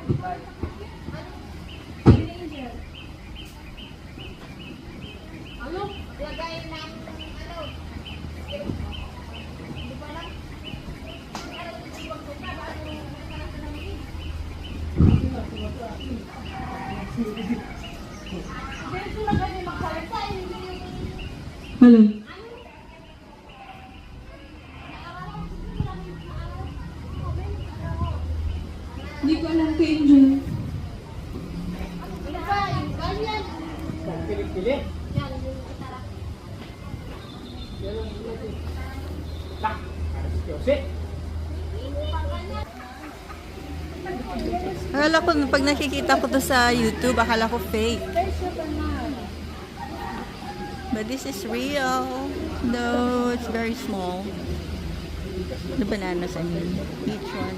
Ano? Lagay ng ano? Hindi pa lang. Hello. Hindi ko alam kay Angel. Ano ba? Yung ganyan. Pilit-pilit. Yan, yung kitara. Tak. Aras Jose. Akala ko, pag nakikita ko to sa YouTube, akala ko fake. But this is real. Though it's very small. The bananas, I mean. Each one.